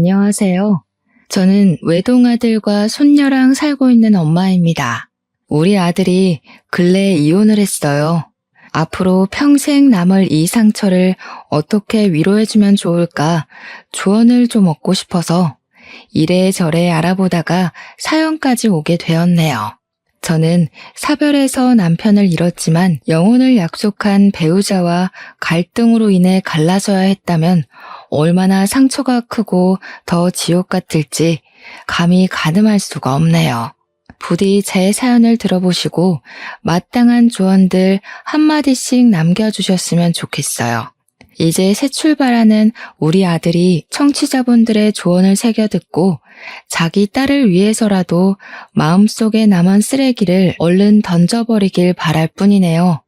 안녕하세요. 저는 외동아들과 손녀랑 살고 있는 엄마입니다. 우리 아들이 근래에 이혼을 했어요. 앞으로 평생 남을 이 상처를 어떻게 위로해주면 좋을까 조언을 좀 얻고 싶어서 이래저래 알아보다가 사연까지 오게 되었네요. 저는 사별해서 남편을 잃었지만 영혼을 약속한 배우자와 갈등으로 인해 갈라져야 했다면 얼마나 상처가 크고 더 지옥 같을지 감히 가늠할 수가 없네요. 부디 제 사연을 들어보시고 마땅한 조언들 한마디씩 남겨주셨으면 좋겠어요. 이제 새 출발하는 우리 아들이 청취자분들의 조언을 새겨 듣고 자기 딸을 위해서라도 마음속에 남은 쓰레기를 얼른 던져버리길 바랄 뿐이네요.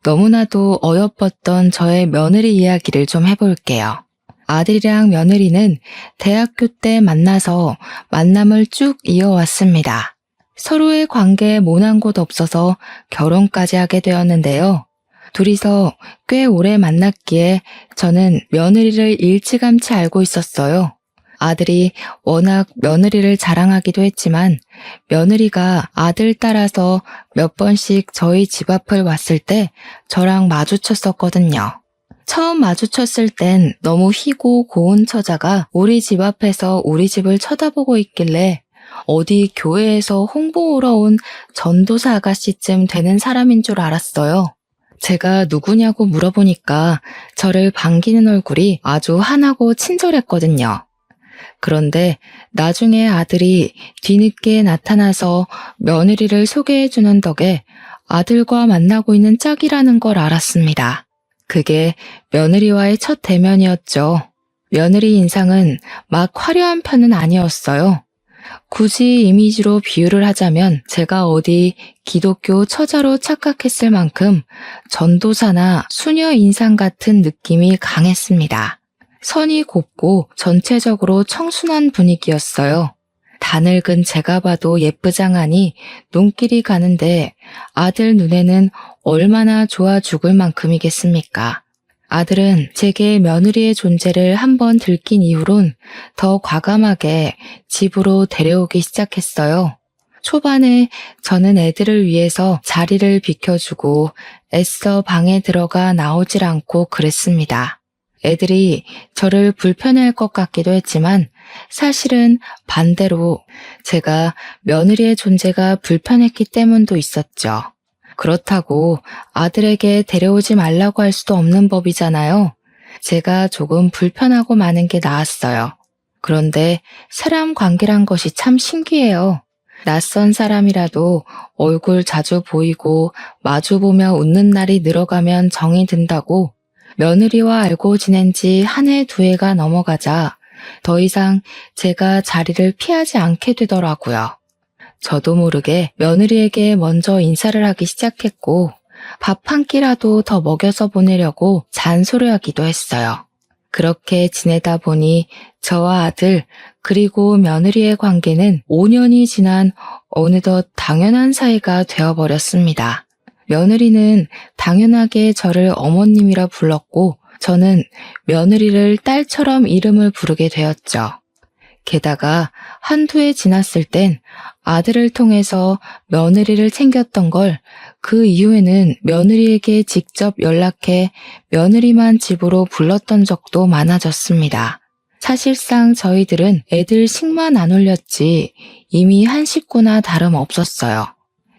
너무나도 어여뻤던 저의 며느리 이야기를 좀 해볼게요. 아들이랑 며느리는 대학교 때 만나서 만남을 쭉 이어왔습니다. 서로의 관계에 모난 곳 없어서 결혼까지 하게 되었는데요. 둘이서 꽤 오래 만났기에 저는 며느리를 일찌감치 알고 있었어요. 아들이 워낙 며느리를 자랑하기도 했지만 며느리가 아들 따라서 몇 번씩 저희 집 앞을 왔을 때 저랑 마주쳤었거든요. 처음 마주쳤을 땐 너무 희고 고운 처자가 우리 집 앞에서 우리 집을 쳐다보고 있길래 어디 교회에서 홍보 오러 온 전도사 아가씨쯤 되는 사람인 줄 알았어요. 제가 누구냐고 물어보니까 저를 반기는 얼굴이 아주 환하고 친절했거든요. 그런데 나중에 아들이 뒤늦게 나타나서 며느리를 소개해주는 덕에 아들과 만나고 있는 짝이라는 걸 알았습니다. 그게 며느리와의 첫 대면이었죠. 며느리 인상은 막 화려한 편은 아니었어요. 굳이 이미지로 비유를 하자면 제가 어디 기독교 처자로 착각했을 만큼 전도사나 수녀 인상 같은 느낌이 강했습니다. 선이 곱고 전체적으로 청순한 분위기였어요. 다 늙은 제가 봐도 예쁘장하니 눈길이 가는데 아들 눈에는 얼마나 좋아 죽을 만큼이겠습니까? 아들은 제게 며느리의 존재를 한번 들킨 이후론 더 과감하게 집으로 데려오기 시작했어요. 초반에 저는 애들을 위해서 자리를 비켜주고 애써 방에 들어가 나오질 않고 그랬습니다. 애들이 저를 불편해할 것 같기도 했지만 사실은 반대로 제가 며느리의 존재가 불편했기 때문도 있었죠. 그렇다고 아들에게 데려오지 말라고 할 수도 없는 법이잖아요. 제가 조금 불편하고 마는 게 나았어요. 그런데 사람 관계란 것이 참 신기해요. 낯선 사람이라도 얼굴 자주 보이고 마주보며 웃는 날이 늘어가면 정이 든다고 며느리와 알고 지낸 지 한 해 두 해가 넘어가자 더 이상 제가 자리를 피하지 않게 되더라고요. 저도 모르게 며느리에게 먼저 인사를 하기 시작했고 밥 한 끼라도 더 먹여서 보내려고 잔소리하기도 했어요. 그렇게 지내다 보니 저와 아들 그리고 며느리의 관계는 5년이 지난 어느덧 당연한 사이가 되어버렸습니다. 며느리는 당연하게 저를 어머님이라 불렀고 저는 며느리를 딸처럼 이름을 부르게 되었죠. 게다가 한두 해 지났을 땐 아들을 통해서 며느리를 챙겼던 걸 그 이후에는 며느리에게 직접 연락해 며느리만 집으로 불렀던 적도 많아졌습니다. 사실상 저희들은 애들 식만 안 올렸지 이미 한 식구나 다름없었어요.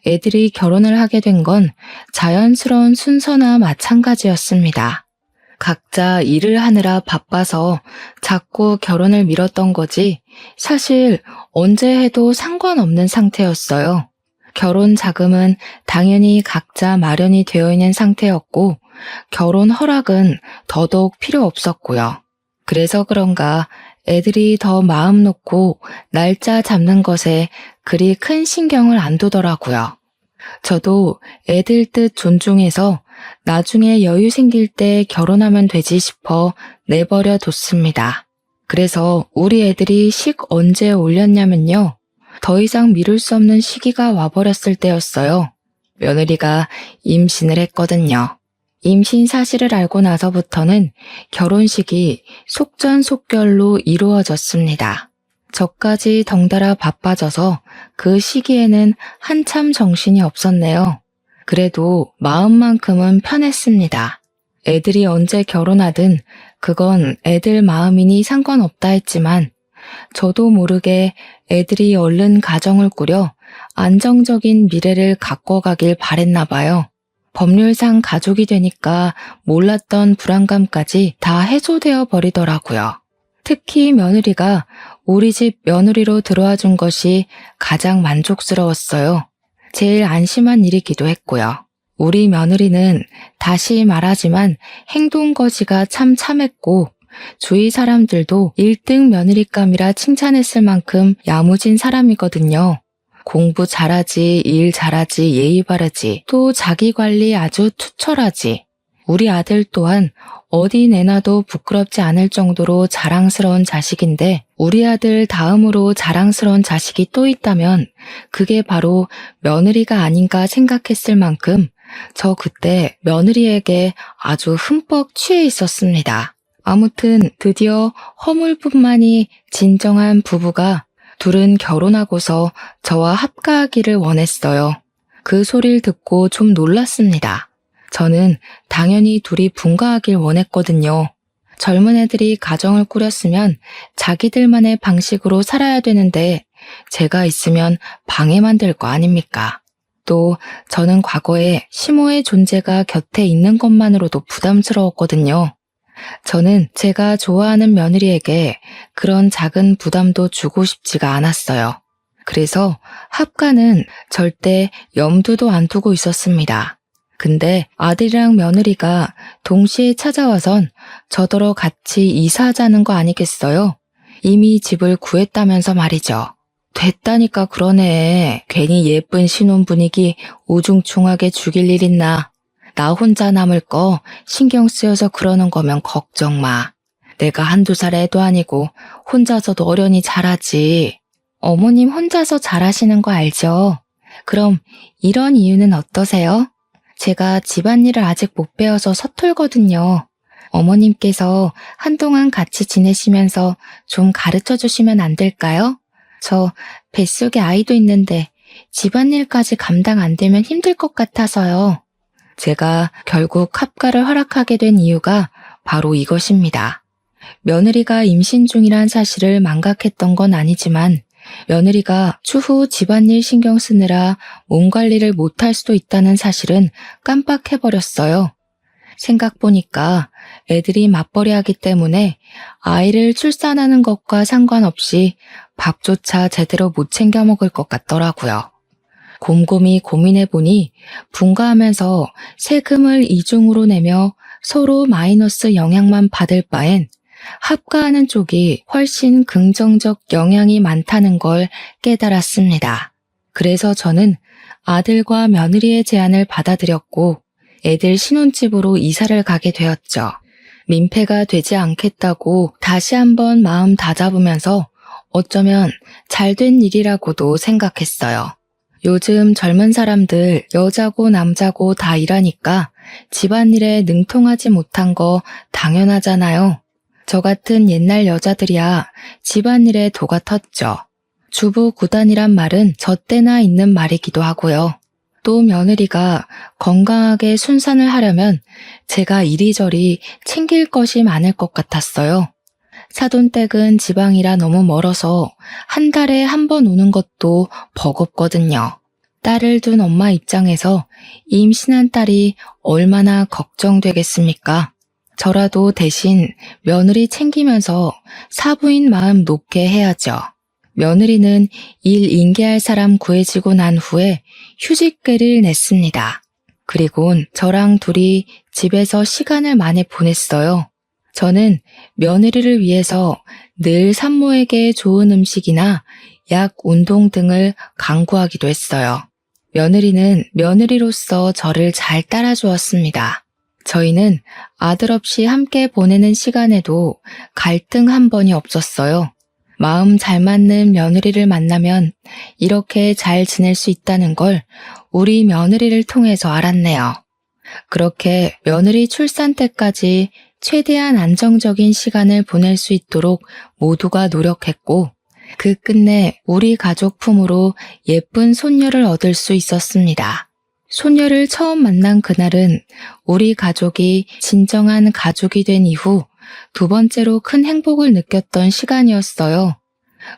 애들이 결혼을 하게 된 건 자연스러운 순서나 마찬가지였습니다. 각자 일을 하느라 바빠서 자꾸 결혼을 미뤘던 거지 사실 언제 해도 상관없는 상태였어요. 결혼 자금은 당연히 각자 마련이 되어 있는 상태였고 결혼 허락은 더더욱 필요 없었고요. 그래서 그런가 애들이 더 마음 놓고 날짜 잡는 것에 그리 큰 신경을 안 두더라고요. 저도 애들 뜻 존중해서 나중에 여유 생길 때 결혼하면 되지 싶어 내버려 뒀습니다. 그래서 우리 애들이 식 언제 올렸냐면요. 더 이상 미룰 수 없는 시기가 와버렸을 때였어요. 며느리가 임신을 했거든요. 임신 사실을 알고 나서부터는 결혼식이 속전속결로 이루어졌습니다. 저까지 덩달아 바빠져서 그 시기에는 한참 정신이 없었네요. 그래도 마음만큼은 편했습니다. 애들이 언제 결혼하든 그건 애들 마음이니 상관없다 했지만 저도 모르게 애들이 얼른 가정을 꾸려 안정적인 미래를 가꿔가길 바랬나 봐요. 법률상 가족이 되니까 몰랐던 불안감까지 다 해소되어 버리더라고요. 특히 며느리가 우리 집 며느리로 들어와 준 것이 가장 만족스러웠어요. 제일 안심한 일이기도 했고요. 우리 며느리는 다시 말하지만 행동거지가 참 참했고 주위 사람들도 1등 며느리감이라 칭찬했을 만큼 야무진 사람이거든요. 공부 잘하지, 일 잘하지, 예의 바르지, 또 자기 관리 아주 투철하지. 우리 아들 또한 어디 내놔도 부끄럽지 않을 정도로 자랑스러운 자식인데 우리 아들 다음으로 자랑스러운 자식이 또 있다면 그게 바로 며느리가 아닌가 생각했을 만큼 저 그때 며느리에게 아주 흠뻑 취해 있었습니다. 아무튼 드디어 허물뿐만이 진정한 부부가 둘은 결혼하고서 저와 합가하기를 원했어요. 그 소리를 듣고 좀 놀랐습니다. 저는 당연히 둘이 분가하길 원했거든요. 젊은 애들이 가정을 꾸렸으면 자기들만의 방식으로 살아야 되는데 제가 있으면 방해만 될 거 아닙니까? 또 저는 과거에 시모의 존재가 곁에 있는 것만으로도 부담스러웠거든요. 저는 제가 좋아하는 며느리에게 그런 작은 부담도 주고 싶지가 않았어요. 그래서 합가는 절대 염두도 안 두고 있었습니다. 근데 아들이랑 며느리가 동시에 찾아와선 저더러 같이 이사하자는 거 아니겠어요? 이미 집을 구했다면서 말이죠. 됐다니까 그러네. 괜히 예쁜 신혼 분위기 우중충하게 죽일 일 있나. 나 혼자 남을 거 신경 쓰여서 그러는 거면 걱정 마. 내가 한두 살 애도 아니고 혼자서도 어련히 잘하지. 어머님 혼자서 잘하시는 거 알죠? 그럼 이런 이유는 어떠세요? 제가 집안일을 아직 못 배워서 서툴거든요. 어머님께서 한동안 같이 지내시면서 좀 가르쳐 주시면 안 될까요? 저 뱃속에 아이도 있는데 집안일까지 감당 안 되면 힘들 것 같아서요. 제가 결국 합가를 허락하게 된 이유가 바로 이것입니다. 며느리가 임신 중이란 사실을 망각했던 건 아니지만 며느리가 추후 집안일 신경 쓰느라 몸 관리를 못할 수도 있다는 사실은 깜빡해버렸어요. 생각보니까 애들이 맞벌이 하기 때문에 아이를 출산하는 것과 상관없이 밥조차 제대로 못 챙겨 먹을 것 같더라고요. 곰곰이 고민해보니 분가하면서 세금을 이중으로 내며 서로 마이너스 영향만 받을 바엔 합가하는 쪽이 훨씬 긍정적 영향이 많다는 걸 깨달았습니다. 그래서 저는 아들과 며느리의 제안을 받아들였고 애들 신혼집으로 이사를 가게 되었죠. 민폐가 되지 않겠다고 다시 한번 마음 다잡으면서 어쩌면 잘된 일이라고도 생각했어요. 요즘 젊은 사람들 여자고 남자고 다 일하니까 집안일에 능통하지 못한 거 당연하잖아요. 저 같은 옛날 여자들이야 집안일에 도가 텄죠. 주부 구단이란 말은 저 때나 있는 말이기도 하고요. 또 며느리가 건강하게 순산을 하려면 제가 이리저리 챙길 것이 많을 것 같았어요. 사돈댁은 지방이라 너무 멀어서 한 달에 한 번 오는 것도 버겁거든요. 딸을 둔 엄마 입장에서 임신한 딸이 얼마나 걱정되겠습니까? 저라도 대신 며느리 챙기면서 사부인 마음 놓게 해야죠. 며느리는 일 인계할 사람 구해지고 난 후에 휴직계를 냈습니다. 그리곤 저랑 둘이 집에서 시간을 많이 보냈어요. 저는 며느리를 위해서 늘 산모에게 좋은 음식이나 약, 운동 등을 강구하기도 했어요. 며느리는 며느리로서 저를 잘 따라주었습니다. 저희는 아들 없이 함께 보내는 시간에도 갈등 한 번이 없었어요. 마음 잘 맞는 며느리를 만나면 이렇게 잘 지낼 수 있다는 걸 우리 며느리를 통해서 알았네요. 그렇게 며느리 출산 때까지 최대한 안정적인 시간을 보낼 수 있도록 모두가 노력했고, 그 끝내 우리 가족 품으로 예쁜 손녀를 얻을 수 있었습니다. 손녀를 처음 만난 그날은 우리 가족이 진정한 가족이 된 이후 두 번째로 큰 행복을 느꼈던 시간이었어요.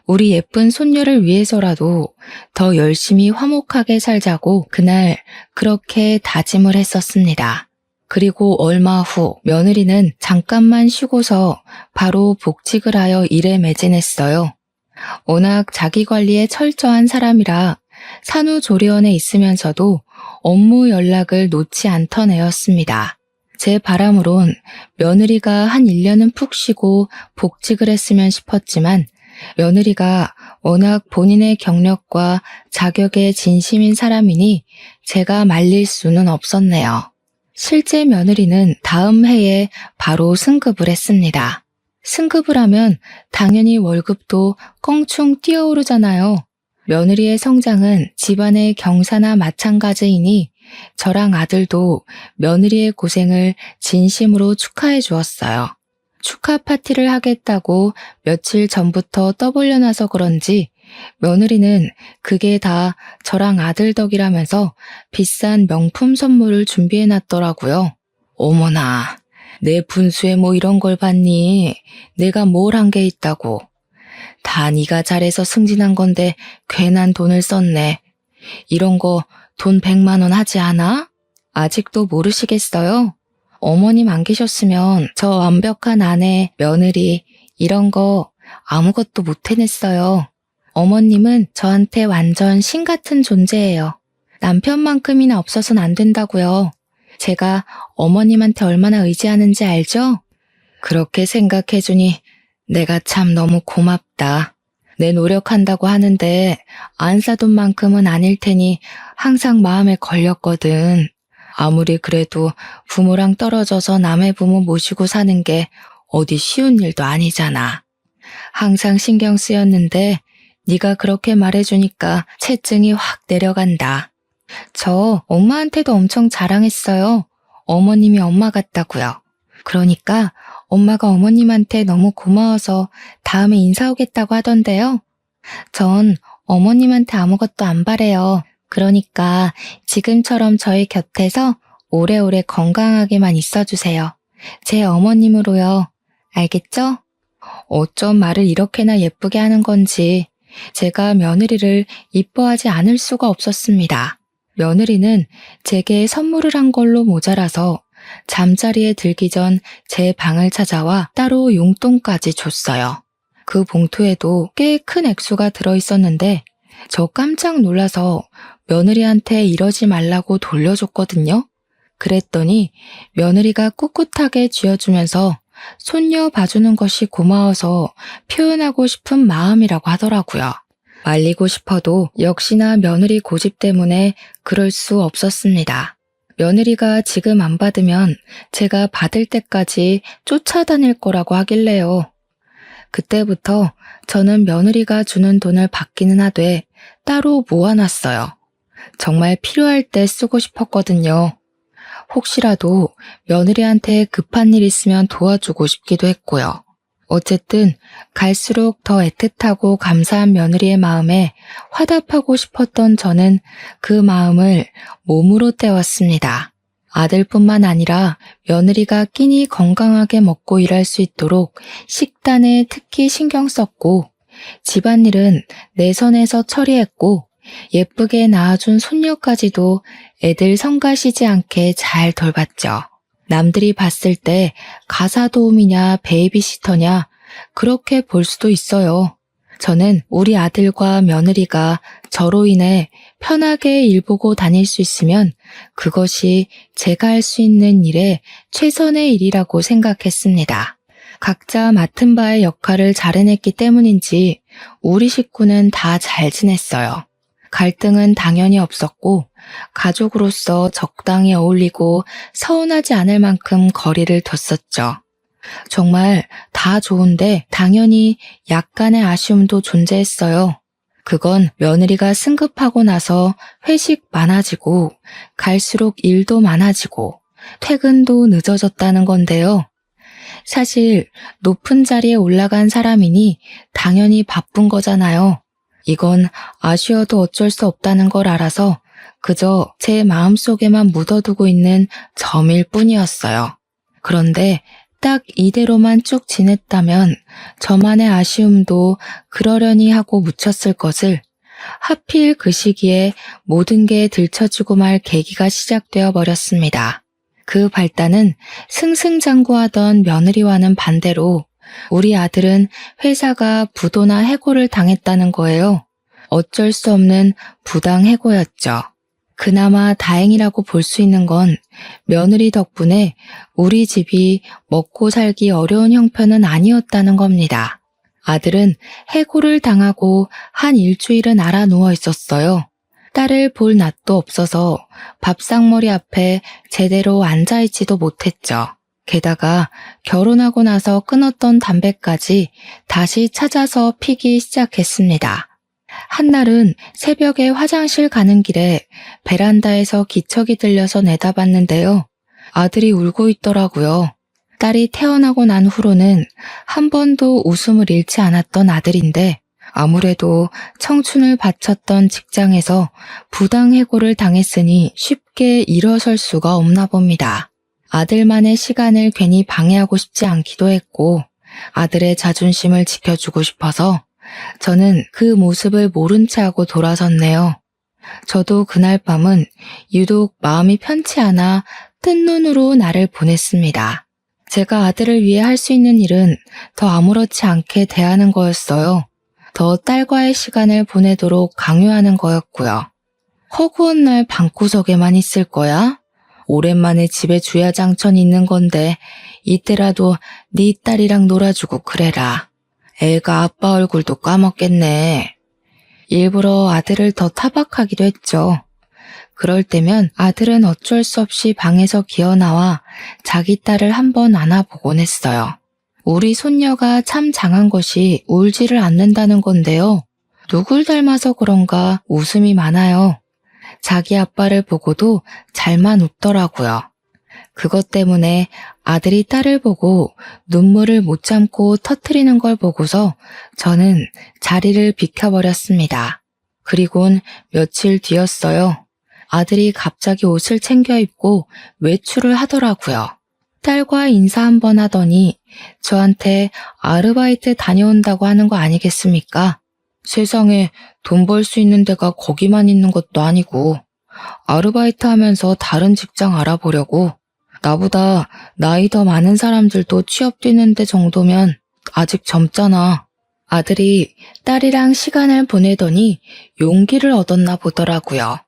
우리 예쁜 손녀를 위해서라도 더 열심히 화목하게 살자고 그날 그렇게 다짐을 했었습니다. 그리고 얼마 후 며느리는 잠깐만 쉬고서 바로 복직을 하여 일에 매진했어요. 워낙 자기 관리에 철저한 사람이라 산후조리원에 있으면서도 업무 연락을 놓지 않던 애였습니다. 제 바람으론 며느리가 한 1년은 푹 쉬고 복직을 했으면 싶었지만 며느리가 워낙 본인의 경력과 자격에 진심인 사람이니 제가 말릴 수는 없었네요. 실제 며느리는 다음 해에 바로 승급을 했습니다. 승급을 하면 당연히 월급도 껑충 뛰어오르잖아요. 며느리의 성장은 집안의 경사나 마찬가지이니 저랑 아들도 며느리의 고생을 진심으로 축하해 주었어요. 축하 파티를 하겠다고 며칠 전부터 떠벌려놔서 그런지 며느리는 그게 다 저랑 아들 덕이라면서 비싼 명품 선물을 준비해놨더라고요. 어머나, 내 분수에 뭐 이런 걸 봤니? 내가 뭘 한 게 있다고. 다 네가 잘해서 승진한 건데 괜한 돈을 썼네. 이런 거 돈 100만 원 하지 않아? 아직도 모르시겠어요? 어머님 안 계셨으면 저 완벽한 아내, 며느리 이런 거 아무것도 못 해냈어요. 어머님은 저한테 완전 신 같은 존재예요. 남편만큼이나 없어서는 안 된다고요. 제가 어머님한테 얼마나 의지하는지 알죠? 그렇게 생각해주니 내가 참 너무 고맙다. 내 노력한다고 하는데 안 사돈 만큼은 아닐 테니 항상 마음에 걸렸거든. 아무리 그래도 부모랑 떨어져서 남의 부모 모시고 사는 게 어디 쉬운 일도 아니잖아. 항상 신경 쓰였는데 네가 그렇게 말해주니까 체증이 확 내려간다. 저 엄마한테도 엄청 자랑했어요. 어머님이 엄마 같다고요. 그러니까 엄마가 어머님한테 너무 고마워서 다음에 인사 오겠다고 하던데요. 전 어머님한테 아무것도 안 바래요. 그러니까 지금처럼 저희 곁에서 오래오래 건강하게만 있어주세요. 제 어머님으로요. 알겠죠? 어쩜 말을 이렇게나 예쁘게 하는 건지 제가 며느리를 이뻐하지 않을 수가 없었습니다. 며느리는 제게 선물을 한 걸로 모자라서 잠자리에 들기 전 제 방을 찾아와 따로 용돈까지 줬어요. 그 봉투에도 꽤 큰 액수가 들어있었는데 저 깜짝 놀라서 며느리한테 이러지 말라고 돌려줬거든요. 그랬더니 며느리가 꿋꿋하게 쥐어주면서 손녀 봐주는 것이 고마워서 표현하고 싶은 마음이라고 하더라고요. 말리고 싶어도 역시나 며느리 고집 때문에 그럴 수 없었습니다. 며느리가 지금 안 받으면 제가 받을 때까지 쫓아다닐 거라고 하길래요. 그때부터 저는 며느리가 주는 돈을 받기는 하되 따로 모아놨어요. 정말 필요할 때 쓰고 싶었거든요. 혹시라도 며느리한테 급한 일 있으면 도와주고 싶기도 했고요. 어쨌든 갈수록 더 애틋하고 감사한 며느리의 마음에 화답하고 싶었던 저는 그 마음을 몸으로 때웠습니다. 아들뿐만 아니라 며느리가 끼니 건강하게 먹고 일할 수 있도록 식단에 특히 신경 썼고 집안일은 내 선에서 처리했고 예쁘게 낳아준 손녀까지도 애들 성가시지 않게 잘 돌봤죠. 남들이 봤을 때 가사 도우미냐 베이비시터냐 그렇게 볼 수도 있어요. 저는 우리 아들과 며느리가 저로 인해 편하게 일 보고 다닐 수 있으면 그것이 제가 할 수 있는 일의 최선의 일이라고 생각했습니다. 각자 맡은 바의 역할을 잘 해냈기 때문인지 우리 식구는 다 잘 지냈어요. 갈등은 당연히 없었고 가족으로서 적당히 어울리고 서운하지 않을 만큼 거리를 뒀었죠. 정말 다 좋은데 당연히 약간의 아쉬움도 존재했어요. 그건 며느리가 승급하고 나서 회식 많아지고 갈수록 일도 많아지고 퇴근도 늦어졌다는 건데요. 사실 높은 자리에 올라간 사람이니 당연히 바쁜 거잖아요. 이건 아쉬워도 어쩔 수 없다는 걸 알아서 그저 제 마음속에만 묻어두고 있는 점일 뿐이었어요. 그런데 딱 이대로만 쭉 지냈다면 저만의 아쉬움도 그러려니 하고 묻혔을 것을 하필 그 시기에 모든 게 들춰지고 말 계기가 시작되어 버렸습니다. 그 발단은 승승장구하던 며느리와는 반대로 우리 아들은 회사가 부도나 해고를 당했다는 거예요. 어쩔 수 없는 부당 해고였죠. 그나마 다행이라고 볼 수 있는 건 며느리 덕분에 우리 집이 먹고 살기 어려운 형편은 아니었다는 겁니다. 아들은 해고를 당하고 한 일주일은 알아 누워 있었어요. 딸을 볼 낯도 없어서 밥상머리 앞에 제대로 앉아있지도 못했죠. 게다가 결혼하고 나서 끊었던 담배까지 다시 찾아서 피기 시작했습니다. 한날은 새벽에 화장실 가는 길에 베란다에서 기척이 들려서 내다봤는데요. 아들이 울고 있더라고요. 딸이 태어나고 난 후로는 한 번도 웃음을 잃지 않았던 아들인데 아무래도 청춘을 바쳤던 직장에서 부당해고를 당했으니 쉽게 일어설 수가 없나 봅니다. 아들만의 시간을 괜히 방해하고 싶지 않기도 했고 아들의 자존심을 지켜주고 싶어서 저는 그 모습을 모른 채 하고 돌아섰네요. 저도 그날 밤은 유독 마음이 편치 않아 뜬 눈으로 날을 보냈습니다. 제가 아들을 위해 할 수 있는 일은 더 아무렇지 않게 대하는 거였어요. 더 딸과의 시간을 보내도록 강요하는 거였고요. 허구한 날 방구석에만 있을 거야? 오랜만에 집에 주야장천 있는 건데 이때라도 네 딸이랑 놀아주고 그래라. 애가 아빠 얼굴도 까먹겠네. 일부러 아들을 더 타박하기도 했죠. 그럴 때면 아들은 어쩔 수 없이 방에서 기어나와 자기 딸을 한번 안아보곤 했어요. 우리 손녀가 참 장한 것이 울지를 않는다는 건데요. 누굴 닮아서 그런가 웃음이 많아요. 자기 아빠를 보고도 잘만 웃더라고요. 그것 때문에 아들이 딸을 보고 눈물을 못 참고 터뜨리는 걸 보고서 저는 자리를 비켜버렸습니다. 그리곤 며칠 뒤였어요. 아들이 갑자기 옷을 챙겨 입고 외출을 하더라고요. 딸과 인사 한번 하더니 저한테 아르바이트 다녀온다고 하는 거 아니겠습니까? 세상에 돈 벌 수 있는 데가 거기만 있는 것도 아니고 아르바이트 하면서 다른 직장 알아보려고. 나보다 나이 더 많은 사람들도 취업 뛰는데 정도면 아직 젊잖아. 아들이 딸이랑 시간을 보내더니 용기를 얻었나 보더라고요.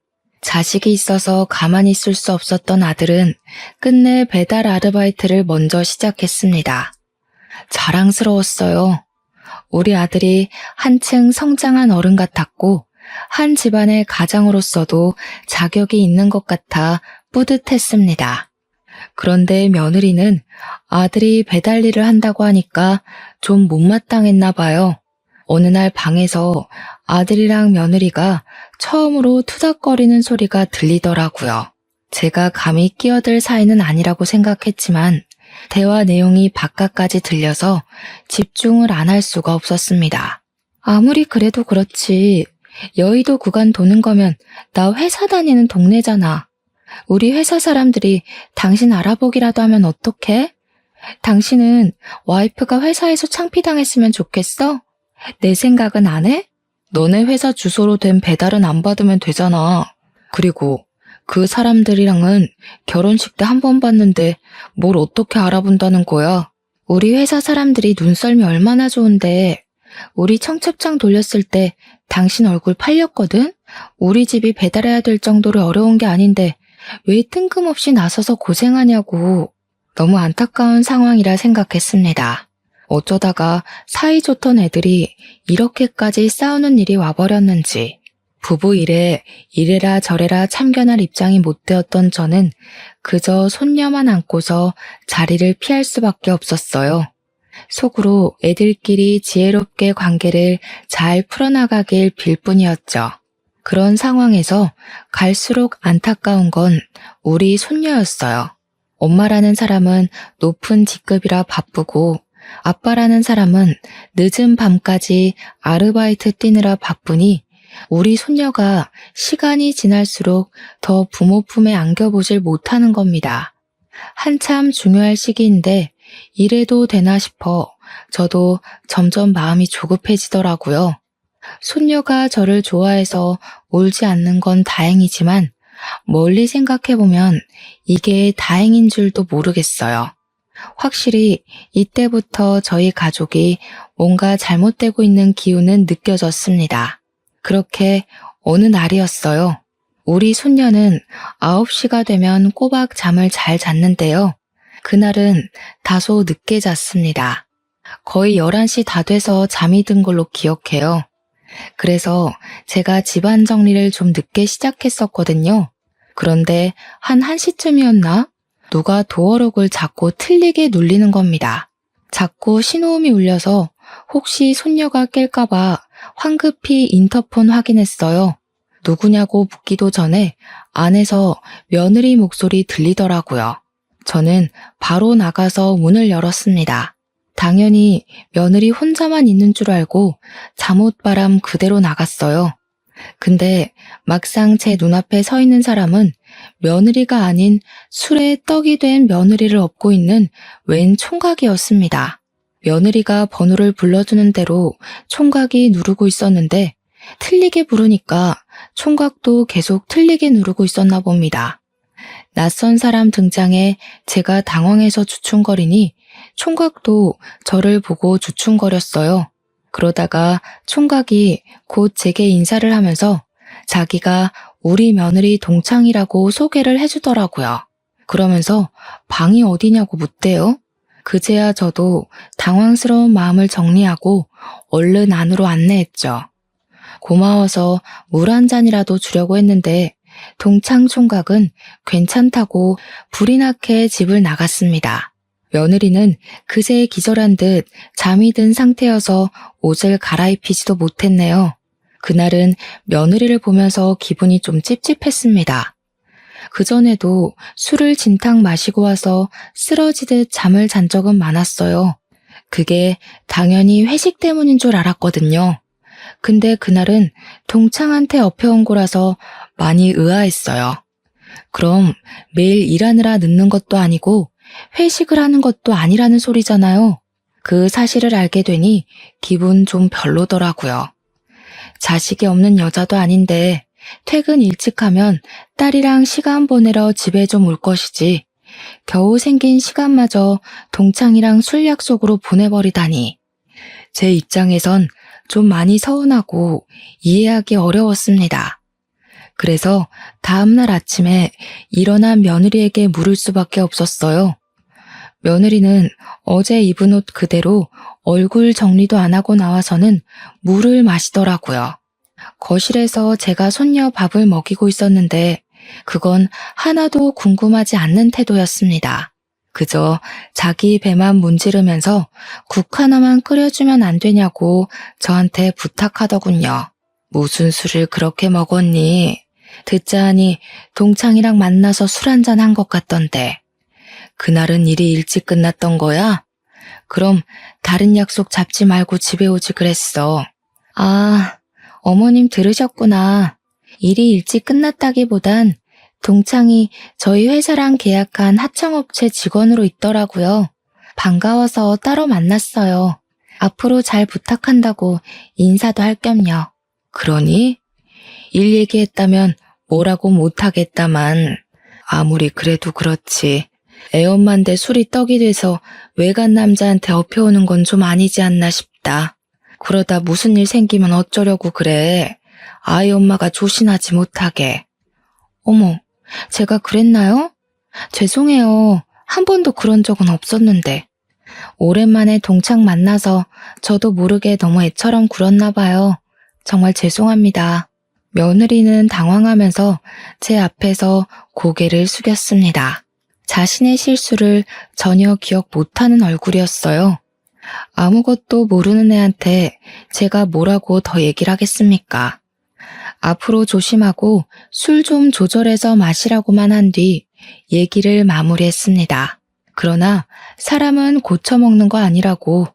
자식이 있어서 가만히 있을 수 없었던 아들은 끝내 배달 아르바이트를 먼저 시작했습니다. 자랑스러웠어요. 우리 아들이 한층 성장한 어른 같았고 한 집안의 가장으로서도 자격이 있는 것 같아 뿌듯했습니다. 그런데 며느리는 아들이 배달 일을 한다고 하니까 좀 못마땅했나 봐요. 어느 날 방에서 아들이랑 며느리가 처음으로 투닥거리는 소리가 들리더라고요. 제가 감히 끼어들 사이는 아니라고 생각했지만 대화 내용이 바깥까지 들려서 집중을 안 할 수가 없었습니다. 아무리 그래도 그렇지. 여의도 구간 도는 거면 나 회사 다니는 동네잖아. 우리 회사 사람들이 당신 알아보기라도 하면 어떡해? 당신은 와이프가 회사에서 창피당했으면 좋겠어? 내 생각은 안 해? 너네 회사 주소로 된 배달은 안 받으면 되잖아. 그리고 그 사람들이랑은 결혼식 때 한 번 봤는데 뭘 어떻게 알아본다는 거야? 우리 회사 사람들이 눈썰미 얼마나 좋은데 우리 청첩장 돌렸을 때 당신 얼굴 팔렸거든? 우리 집이 배달해야 될 정도로 어려운 게 아닌데 왜 뜬금없이 나서서 고생하냐고. 너무 안타까운 상황이라 생각했습니다. 어쩌다가 사이좋던 애들이 이렇게까지 싸우는 일이 와버렸는지. 부부 일에 이래라 저래라 참견할 입장이 못 되었던 저는 그저 손녀만 안고서 자리를 피할 수밖에 없었어요. 속으로 애들끼리 지혜롭게 관계를 잘 풀어나가길 빌 뿐이었죠. 그런 상황에서 갈수록 안타까운 건 우리 손녀였어요. 엄마라는 사람은 높은 직급이라 바쁘고 아빠라는 사람은 늦은 밤까지 아르바이트 뛰느라 바쁘니 우리 손녀가 시간이 지날수록 더 부모 품에 안겨보질 못하는 겁니다. 한참 중요할 시기인데 이래도 되나 싶어 저도 점점 마음이 조급해지더라고요. 손녀가 저를 좋아해서 울지 않는 건 다행이지만 멀리 생각해보면 이게 다행인 줄도 모르겠어요. 확실히 이때부터 저희 가족이 뭔가 잘못되고 있는 기운은 느껴졌습니다. 그렇게 어느 날이었어요. 우리 손녀는 9시가 되면 꼬박 잠을 잘 잤는데요. 그날은 다소 늦게 잤습니다. 거의 11시 다 돼서 잠이 든 걸로 기억해요. 그래서 제가 집안 정리를 좀 늦게 시작했었거든요. 그런데 한 1시쯤이었나? 누가 도어록을 자꾸 틀리게 눌리는 겁니다. 자꾸 신호음이 울려서 혹시 손녀가 깰까봐 황급히 인터폰 확인했어요. 누구냐고 묻기도 전에 안에서 며느리 목소리 들리더라고요. 저는 바로 나가서 문을 열었습니다. 당연히 며느리 혼자만 있는 줄 알고 잠옷바람 그대로 나갔어요. 근데 막상 제 눈앞에 서 있는 사람은 며느리가 아닌 술에 떡이 된 며느리를 업고 있는 웬 총각이었습니다. 며느리가 번호를 불러주는 대로 총각이 누르고 있었는데 틀리게 부르니까 총각도 계속 틀리게 누르고 있었나 봅니다. 낯선 사람 등장에 제가 당황해서 주춤거리니 총각도 저를 보고 주춤거렸어요. 그러다가 총각이 곧 제게 인사를 하면서 자기가 우리 며느리 동창이라고 소개를 해주더라고요. 그러면서 방이 어디냐고 묻대요. 그제야 저도 당황스러운 마음을 정리하고 얼른 안으로 안내했죠. 고마워서 물 한 잔이라도 주려고 했는데 동창 총각은 괜찮다고 불이 나게 집을 나갔습니다. 며느리는 그새 기절한 듯 잠이 든 상태여서 옷을 갈아입히지도 못했네요. 그날은 며느리를 보면서 기분이 좀 찝찝했습니다. 그전에도 술을 진탕 마시고 와서 쓰러지듯 잠을 잔 적은 많았어요. 그게 당연히 회식 때문인 줄 알았거든요. 근데 그날은 동창한테 업혀온 거라서 많이 의아했어요. 그럼 매일 일하느라 늦는 것도 아니고 회식을 하는 것도 아니라는 소리잖아요. 그 사실을 알게 되니 기분 좀 별로더라고요. 자식이 없는 여자도 아닌데 퇴근 일찍 하면 딸이랑 시간 보내러 집에 좀 올 것이지 겨우 생긴 시간마저 동창이랑 술 약속으로 보내버리다니. 제 입장에선 좀 많이 서운하고 이해하기 어려웠습니다. 그래서 다음날 아침에 일어난 며느리에게 물을 수밖에 없었어요. 며느리는 어제 입은 옷 그대로 얼굴 정리도 안 하고 나와서는 물을 마시더라고요. 거실에서 제가 손녀 밥을 먹이고 있었는데 그건 하나도 궁금하지 않는 태도였습니다. 그저 자기 배만 문지르면서 국 하나만 끓여주면 안 되냐고 저한테 부탁하더군요. 무슨 술을 그렇게 먹었니? 듣자 하니 동창이랑 만나서 술 한잔 한 것 같던데. 그날은 일이 일찍 끝났던 거야? 그럼 다른 약속 잡지 말고 집에 오지 그랬어. 아, 어머님 들으셨구나. 일이 일찍 끝났다기보단 동창이 저희 회사랑 계약한 하청업체 직원으로 있더라고요. 반가워서 따로 만났어요. 앞으로 잘 부탁한다고 인사도 할 겸요. 그러니? 일 얘기했다면 뭐라고 못하겠다만 아무리 그래도 그렇지. 애엄마인데 술이 떡이 돼서 외간 남자한테 업혀오는 건 좀 아니지 않나 싶다. 그러다 무슨 일 생기면 어쩌려고 그래. 아이 엄마가 조신하지 못하게. 어머, 제가 그랬나요? 죄송해요. 한 번도 그런 적은 없었는데. 오랜만에 동창 만나서 저도 모르게 너무 애처럼 굴었나 봐요. 정말 죄송합니다. 며느리는 당황하면서 제 앞에서 고개를 숙였습니다. 자신의 실수를 전혀 기억 못하는 얼굴이었어요. 아무것도 모르는 애한테 제가 뭐라고 더 얘기를 하겠습니까? 앞으로 조심하고 술 좀 조절해서 마시라고만 한 뒤 얘기를 마무리했습니다. 그러나 사람은 고쳐먹는 거 아니라고.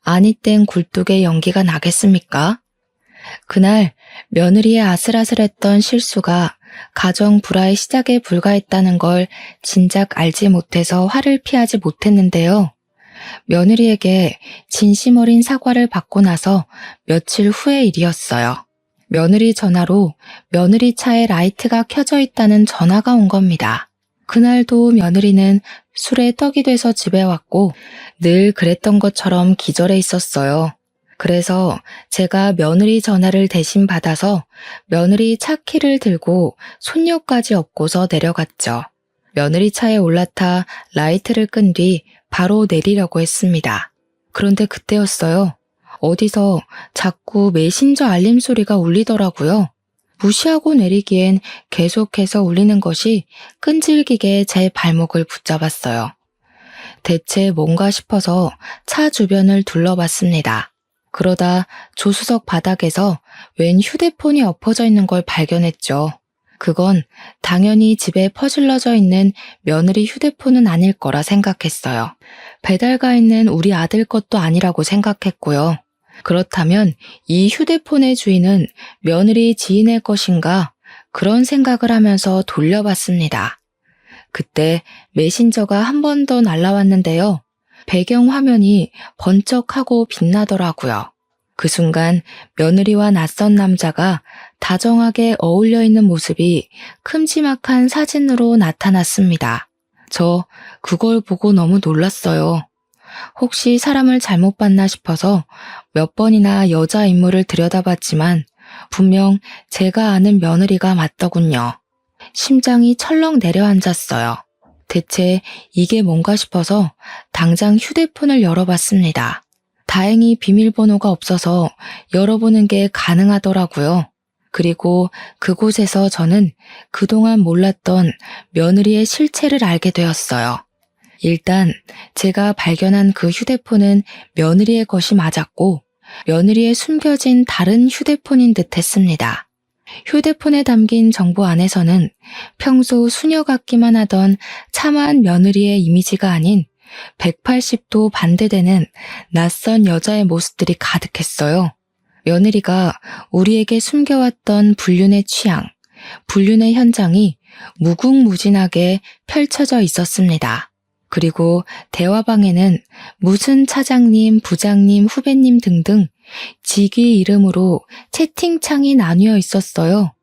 아니 땐 굴뚝에 연기가 나겠습니까? 그날 며느리의 아슬아슬했던 실수가 가정 불화의 시작에 불과했다는 걸 진작 알지 못해서 화를 피하지 못했는데요. 며느리에게 진심 어린 사과를 받고 나서 며칠 후의 일이었어요. 며느리 전화로 며느리 차에 라이트가 켜져 있다는 전화가 온 겁니다. 그날도 며느리는 술에 떡이 돼서 집에 왔고 늘 그랬던 것처럼 기절해 있었어요. 그래서 제가 며느리 전화를 대신 받아서 며느리 차 키를 들고 손녀까지 업고서 내려갔죠. 며느리 차에 올라타 라이트를 끈 뒤 바로 내리려고 했습니다. 그런데 그때였어요. 어디서 자꾸 메신저 알림 소리가 울리더라고요. 무시하고 내리기엔 계속해서 울리는 것이 끈질기게 제 발목을 붙잡았어요. 대체 뭔가 싶어서 차 주변을 둘러봤습니다. 그러다 조수석 바닥에서 웬 휴대폰이 엎어져 있는 걸 발견했죠. 그건 당연히 집에 퍼질러져 있는 며느리 휴대폰은 아닐 거라 생각했어요. 배달가 있는 우리 아들 것도 아니라고 생각했고요. 그렇다면 이 휴대폰의 주인은 며느리 지인의 것인가? 그런 생각을 하면서 돌려봤습니다. 그때 메신저가 한 번 더 날라왔는데요. 배경 화면이 번쩍하고 빛나더라고요. 그 순간 며느리와 낯선 남자가 다정하게 어울려 있는 모습이 큼지막한 사진으로 나타났습니다. 저 그걸 보고 너무 놀랐어요. 혹시 사람을 잘못 봤나 싶어서 몇 번이나 여자 인물을 들여다봤지만 분명 제가 아는 며느리가 맞더군요. 심장이 철렁 내려앉았어요. 대체 이게 뭔가 싶어서 당장 휴대폰을 열어봤습니다. 다행히 비밀번호가 없어서 열어보는 게 가능하더라고요. 그리고 그곳에서 저는 그동안 몰랐던 며느리의 실체를 알게 되었어요. 일단 제가 발견한 그 휴대폰은 며느리의 것이 맞았고 며느리의 숨겨진 다른 휴대폰인 듯 했습니다. 휴대폰에 담긴 정보 안에서는 평소 수녀 같기만 하던 참한 며느리의 이미지가 아닌 180도 반대되는 낯선 여자의 모습들이 가득했어요. 며느리가 우리에게 숨겨왔던 불륜의 취향, 불륜의 현장이 무궁무진하게 펼쳐져 있었습니다. 그리고 대화방에는 무슨 차장님, 부장님, 후배님 등등 직위 이름으로 채팅창이 나뉘어 있었어요.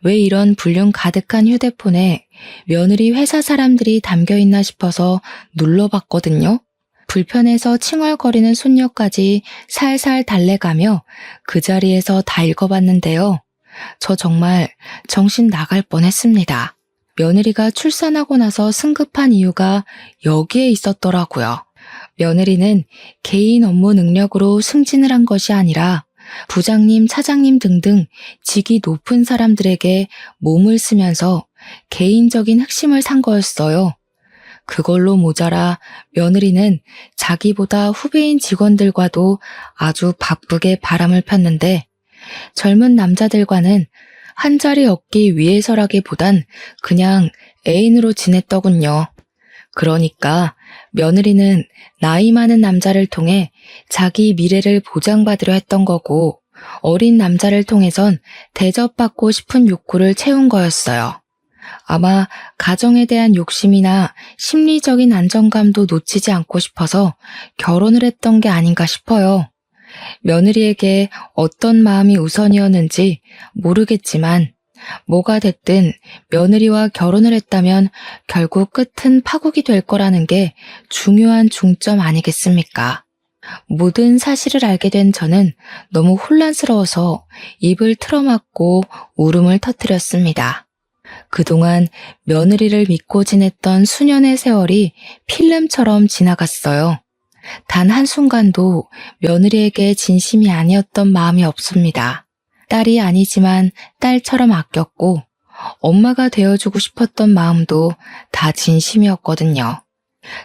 왜 이런 불륜 가득한 휴대폰에 며느리 회사 사람들이 담겨있나 싶어서 눌러봤거든요. 불편해서 칭얼거리는 손녀까지 살살 달래가며 그 자리에서 다 읽어봤는데요. 저 정말 정신 나갈 뻔했습니다. 며느리가 출산하고 나서 승급한 이유가 여기에 있었더라고요. 며느리는 개인 업무 능력으로 승진을 한 것이 아니라 부장님, 차장님 등등 직위 높은 사람들에게 몸을 쓰면서 개인적인 핵심을 산 거였어요. 그걸로 모자라 며느리는 자기보다 후배인 직원들과도 아주 바쁘게 바람을 폈는데 젊은 남자들과는 한 자리 얻기 위해서라기보단 그냥 애인으로 지냈더군요. 그러니까 며느리는 나이 많은 남자를 통해 자기 미래를 보장받으려 했던 거고 어린 남자를 통해선 대접받고 싶은 욕구를 채운 거였어요. 아마 가정에 대한 욕심이나 심리적인 안정감도 놓치지 않고 싶어서 결혼을 했던 게 아닌가 싶어요. 며느리에게 어떤 마음이 우선이었는지 모르겠지만 뭐가 됐든 며느리와 결혼을 했다면 결국 끝은 파국이 될 거라는 게 중요한 중점 아니겠습니까? 모든 사실을 알게 된 저는 너무 혼란스러워서 입을 틀어막고 울음을 터뜨렸습니다. 그동안 며느리를 믿고 지냈던 수년의 세월이 필름처럼 지나갔어요. 단 한순간도 며느리에게 진심이 아니었던 마음이 없습니다. 딸이 아니지만 딸처럼 아꼈고 엄마가 되어주고 싶었던 마음도 다 진심이었거든요.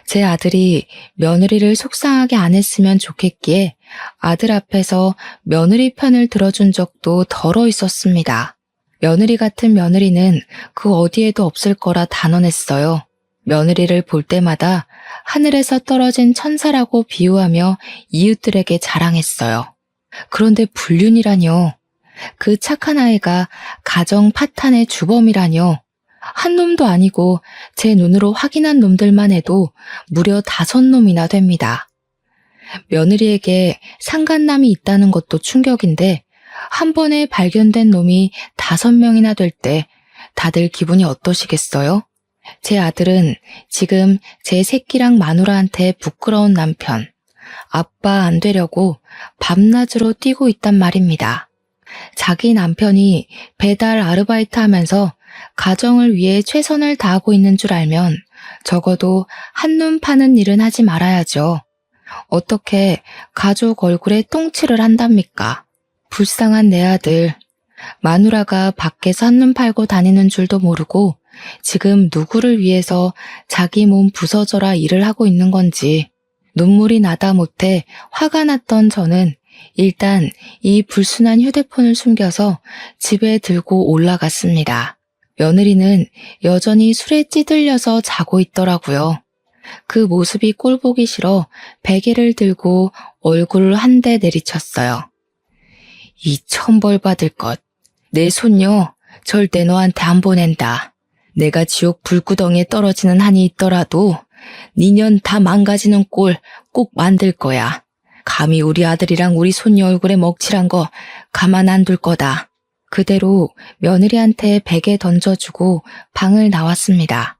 제 아들이 며느리를 속상하게 안 했으면 좋겠기에 아들 앞에서 며느리 편을 들어준 적도 덜어 있었습니다. 며느리 같은 며느리는 그 어디에도 없을 거라 단언했어요. 며느리를 볼 때마다 하늘에서 떨어진 천사라고 비유하며 이웃들에게 자랑했어요. 그런데 불륜이라뇨. 그 착한 아이가 가정 파탄의 주범이라뇨. 한 놈도 아니고 제 눈으로 확인한 놈들만 해도 무려 5놈이나 됩니다. 며느리에게 상간남이 있다는 것도 충격인데 한 번에 발견된 놈이 5명이나 될 때 다들 기분이 어떠시겠어요? 제 아들은 지금 제 새끼랑 마누라한테 부끄러운 남편, 아빠 안 되려고 밤낮으로 뛰고 있단 말입니다. 자기 남편이 배달 아르바이트 하면서 가정을 위해 최선을 다하고 있는 줄 알면 적어도 한눈 파는 일은 하지 말아야죠. 어떻게 가족 얼굴에 똥칠을 한답니까? 불쌍한 내 아들. 마누라가 밖에서 한눈 팔고 다니는 줄도 모르고 지금 누구를 위해서 자기 몸 부서져라 일을 하고 있는 건지 눈물이 나다 못해 화가 났던 저는 일단 이 불순한 휴대폰을 숨겨서 집에 들고 올라갔습니다. 며느리는 여전히 술에 찌들려서 자고 있더라고요. 그 모습이 꼴보기 싫어 베개를 들고 얼굴을 한 대 내리쳤어요. 이 천벌 받을 것. 내 손녀 절대 너한테 안 보낸다. 내가 지옥 불구덩이에 떨어지는 한이 있더라도 니년 다 망가지는 꼴 꼭 만들 거야. 감히 우리 아들이랑 우리 손녀 얼굴에 먹칠한 거 가만 안 둘 거다. 그대로 며느리한테 베개 던져주고 방을 나왔습니다.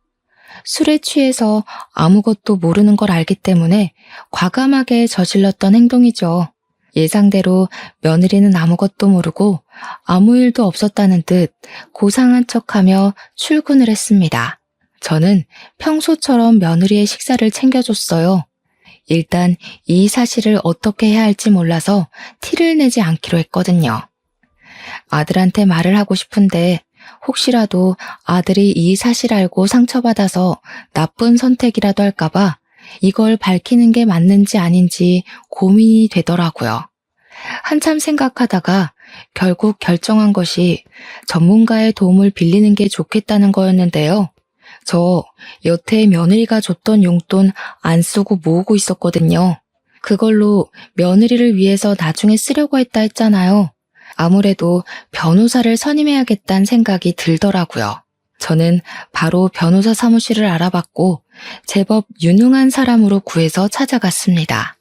술에 취해서 아무것도 모르는 걸 알기 때문에 과감하게 저질렀던 행동이죠. 예상대로 며느리는 아무것도 모르고 아무 일도 없었다는 듯 고상한 척하며 출근을 했습니다. 저는 평소처럼 며느리의 식사를 챙겨줬어요. 일단 이 사실을 어떻게 해야 할지 몰라서 티를 내지 않기로 했거든요. 아들한테 말을 하고 싶은데 혹시라도 아들이 이 사실 알고 상처받아서 나쁜 선택이라도 할까봐 이걸 밝히는 게 맞는지 아닌지 고민이 되더라고요. 한참 생각하다가 결국 결정한 것이 전문가의 도움을 빌리는 게 좋겠다는 거였는데요. 저 여태 며느리가 줬던 용돈 안 쓰고 모으고 있었거든요. 그걸로 며느리를 위해서 나중에 쓰려고 했잖아요. 아무래도 변호사를 선임해야겠다는 생각이 들더라고요. 저는 바로 변호사 사무실을 알아봤고 제법 유능한 사람으로 구해서 찾아갔습니다.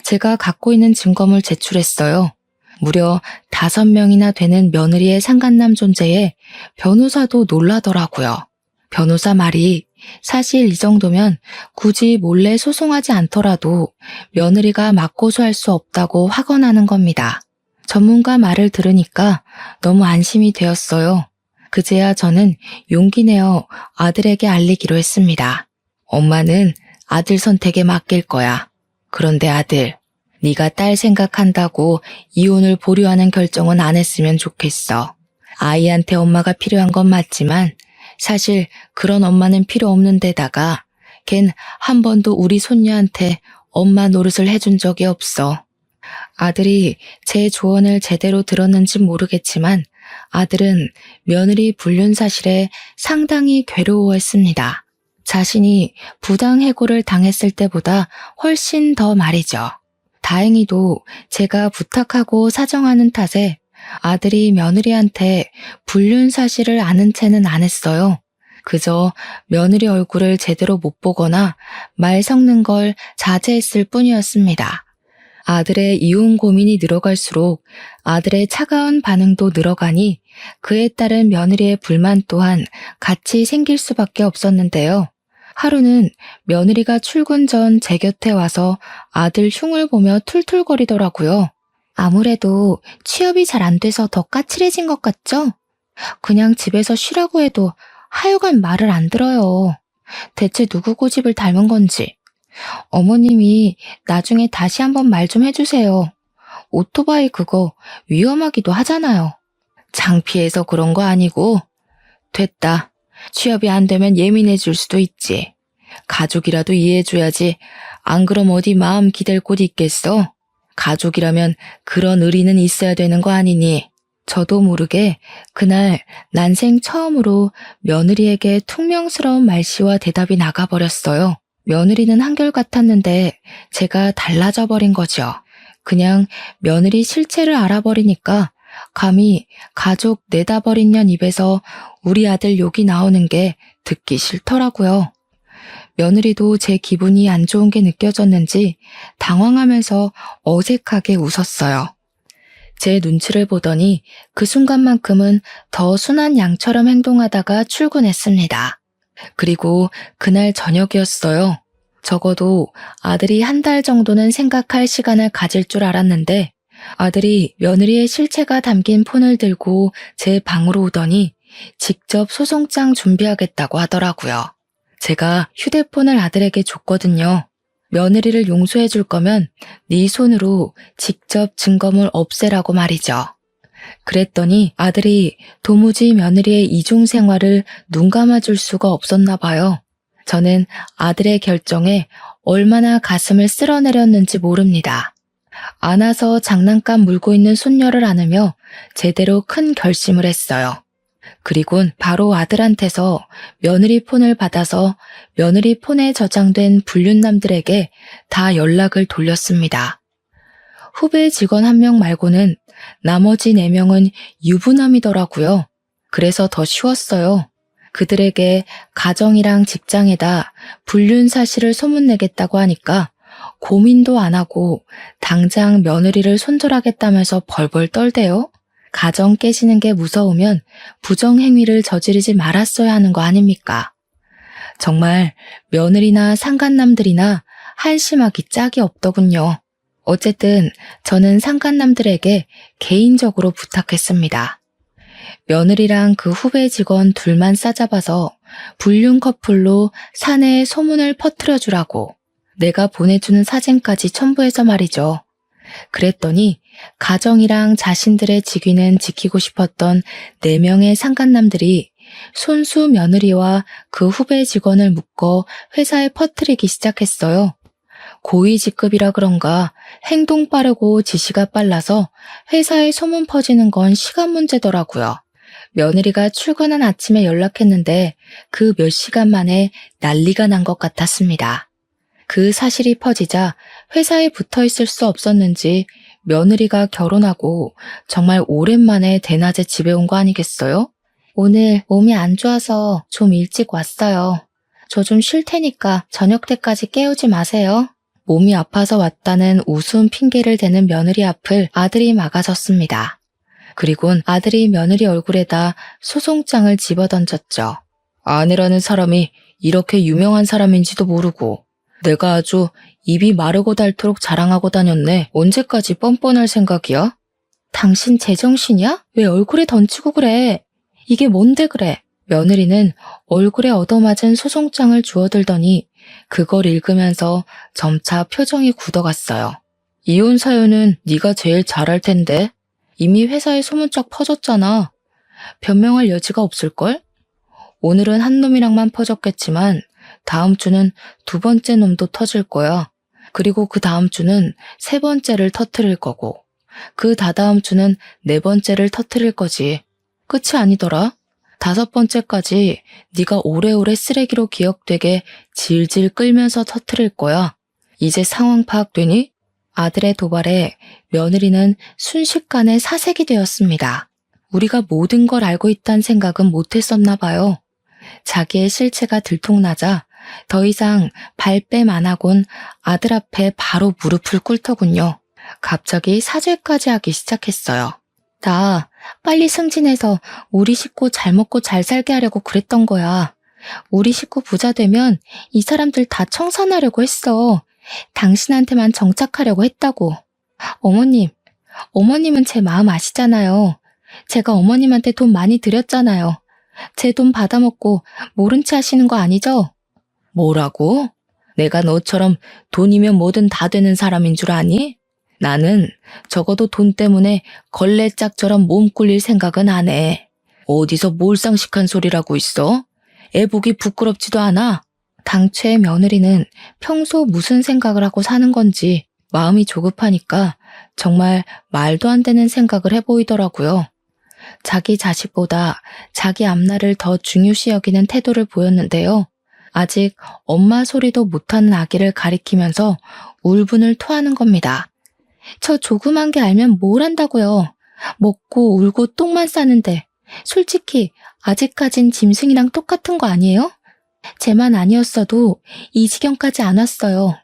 제가 갖고 있는 증거물 제출했어요. 무려 5명이나 되는 며느리의 상간남 존재에 변호사도 놀라더라고요. 변호사 말이 사실 이 정도면 굳이 몰래 소송하지 않더라도 며느리가 맞고소할 수 없다고 확언하는 겁니다. 전문가 말을 들으니까 너무 안심이 되었어요. 그제야 저는 용기 내어 아들에게 알리기로 했습니다. 엄마는 아들 선택에 맡길 거야. 그런데 아들, 네가 딸 생각한다고 이혼을 보류하는 결정은 안 했으면 좋겠어. 아이한테 엄마가 필요한 건 맞지만 사실 그런 엄마는 필요 없는 데다가 걘 한 번도 우리 손녀한테 엄마 노릇을 해준 적이 없어. 아들이 제 조언을 제대로 들었는지 모르겠지만 아들은 며느리 불륜 사실에 상당히 괴로워했습니다. 자신이 부당해고를 당했을 때보다 훨씬 더 말이죠. 다행히도 제가 부탁하고 사정하는 탓에 아들이 며느리한테 불륜 사실을 아는 체는 안 했어요. 그저 며느리 얼굴을 제대로 못 보거나 말 섞는 걸 자제했을 뿐이었습니다. 아들의 이혼 고민이 늘어갈수록 아들의 차가운 반응도 늘어가니 그에 따른 며느리의 불만 또한 같이 생길 수밖에 없었는데요. 하루는 며느리가 출근 전 제 곁에 와서 아들 흉을 보며 툴툴거리더라고요. 아무래도 취업이 잘 안 돼서 더 까칠해진 것 같죠? 그냥 집에서 쉬라고 해도 하여간 말을 안 들어요. 대체 누구 고집을 닮은 건지. 어머님이 나중에 다시 한번 말 좀 해주세요. 오토바이 그거 위험하기도 하잖아요. 창피해서 그런 거 아니고. 됐다. 취업이 안 되면 예민해질 수도 있지. 가족이라도 이해해줘야지. 안 그럼 어디 마음 기댈 곳 있겠어? 가족이라면 그런 의리는 있어야 되는 거 아니니? 저도 모르게 그날 난생 처음으로 며느리에게 퉁명스러운 말씨와 대답이 나가버렸어요. 며느리는 한결같았는데 제가 달라져 버린 거죠. 그냥 며느리 실체를 알아버리니까 감히 가족 내다버린 년 입에서 우리 아들 욕이 나오는 게 듣기 싫더라고요. 며느리도 제 기분이 안 좋은 게 느껴졌는지 당황하면서 어색하게 웃었어요. 제 눈치를 보더니 그 순간만큼은 더 순한 양처럼 행동하다가 출근했습니다. 그리고 그날 저녁이었어요. 적어도 아들이 한 달 정도는 생각할 시간을 가질 줄 알았는데 아들이 며느리의 실체가 담긴 폰을 들고 제 방으로 오더니 직접 소송장 준비하겠다고 하더라고요. 제가 휴대폰을 아들에게 줬거든요. 며느리를 용서해 줄 거면 네 손으로 직접 증거물 없애라고 말이죠. 그랬더니 아들이 도무지 며느리의 이중 생활을 눈 감아줄 수가 없었나 봐요. 저는 아들의 결정에 얼마나 가슴을 쓸어내렸는지 모릅니다. 안아서 장난감 물고 있는 손녀를 안으며 제대로 큰 결심을 했어요. 그리곤 바로 아들한테서 며느리 폰을 받아서 며느리 폰에 저장된 불륜남들에게 다 연락을 돌렸습니다. 후배 직원 1명 말고는 나머지 4명은 유부남이더라고요. 그래서 더 쉬웠어요. 그들에게 가정이랑 직장에다 불륜 사실을 소문내겠다고 하니까 고민도 안 하고 당장 며느리를 손절하겠다면서 벌벌 떨대요. 가정 깨지는 게 무서우면 부정행위를 저지르지 말았어야 하는 거 아닙니까? 정말 며느리나 상간남들이나 한심하기 짝이 없더군요. 어쨌든 저는 상간남들에게 개인적으로 부탁했습니다. 며느리랑 그 후배 직원 둘만 싸잡아서 불륜 커플로 사내에 소문을 퍼뜨려 주라고 내가 보내주는 사진까지 첨부해서 말이죠. 그랬더니 가정이랑 자신들의 직위는 지키고 싶었던 4명의 상간남들이 손수 며느리와 그 후배 직원을 묶어 회사에 퍼뜨리기 시작했어요. 고위직급이라 그런가 행동 빠르고 지시가 빨라서 회사에 소문 퍼지는 건 시간 문제더라고요. 며느리가 출근한 아침에 연락했는데 그 몇 시간 만에 난리가 난 것 같았습니다. 그 사실이 퍼지자 회사에 붙어 있을 수 없었는지 며느리가 결혼하고 정말 오랜만에 대낮에 집에 온 거 아니겠어요? 오늘 몸이 안 좋아서 좀 일찍 왔어요. 저 좀 쉴 테니까 저녁 때까지 깨우지 마세요. 몸이 아파서 왔다는 우스운 핑계를 대는 며느리 앞을 아들이 막아섰습니다. 그리곤 아들이 며느리 얼굴에다 소송장을 집어던졌죠. 아내라는 사람이 이렇게 유명한 사람인지도 모르고 내가 아주 입이 마르고 닳도록 자랑하고 다녔네. 언제까지 뻔뻔할 생각이야? 당신 제정신이야? 왜 얼굴에 던지고 그래? 이게 뭔데 그래? 며느리는 얼굴에 얻어맞은 소송장을 주워들더니 그걸 읽으면서 점차 표정이 굳어갔어요. 이혼 사유는 네가 제일 잘할 텐데. 이미 회사에 소문쫙 퍼졌잖아. 변명할 여지가 없을걸? 오늘은 한 놈이랑만 퍼졌겠지만 다음 주는 2번째 놈도 터질 거야. 그리고 그 다음 주는 3번째를 터뜨릴 거고 그 다다음 주는 4번째를 터뜨릴 거지. 끝이 아니더라. 5번째까지 네가 오래오래 쓰레기로 기억되게 질질 끌면서 터뜨릴 거야. 이제 상황 파악되니? 아들의 도발에 며느리는 순식간에 사색이 되었습니다. 우리가 모든 걸 알고 있다는 생각은 못했었나 봐요. 자기의 실체가 들통나자 더 이상 발뺌 안 하곤 아들 앞에 바로 무릎을 꿇더군요. 갑자기 사죄까지 하기 시작했어요. 나 빨리 승진해서 우리 식구 잘 먹고 잘 살게 하려고 그랬던 거야. 우리 식구 부자 되면 이 사람들 다 청산하려고 했어. 당신한테만 정착하려고 했다고. 어머님은 제 마음 아시잖아요. 제가 어머님한테 돈 많이 드렸잖아요. 제 돈 받아먹고 모른 체 하시는 거 아니죠? 뭐라고? 내가 너처럼 돈이면 뭐든 다 되는 사람인 줄 아니? 나는 적어도 돈 때문에 걸레짝처럼 몸 굴릴 생각은 안 해. 어디서 몰상식한 소리라고 있어? 애 보기 부끄럽지도 않아? 당최 며느리는 평소 무슨 생각을 하고 사는 건지 마음이 조급하니까 정말 말도 안 되는 생각을 해보이더라고요. 자기 자식보다 자기 앞날을 더 중요시 여기는 태도를 보였는데요. 아직 엄마 소리도 못하는 아기를 가리키면서 울분을 토하는 겁니다. 저 조그만 게 알면 뭘 한다고요. 먹고 울고 똥만 싸는데 솔직히 아직까진 짐승이랑 똑같은 거 아니에요? 쟤만 아니었어도 이 지경까지 안 왔어요.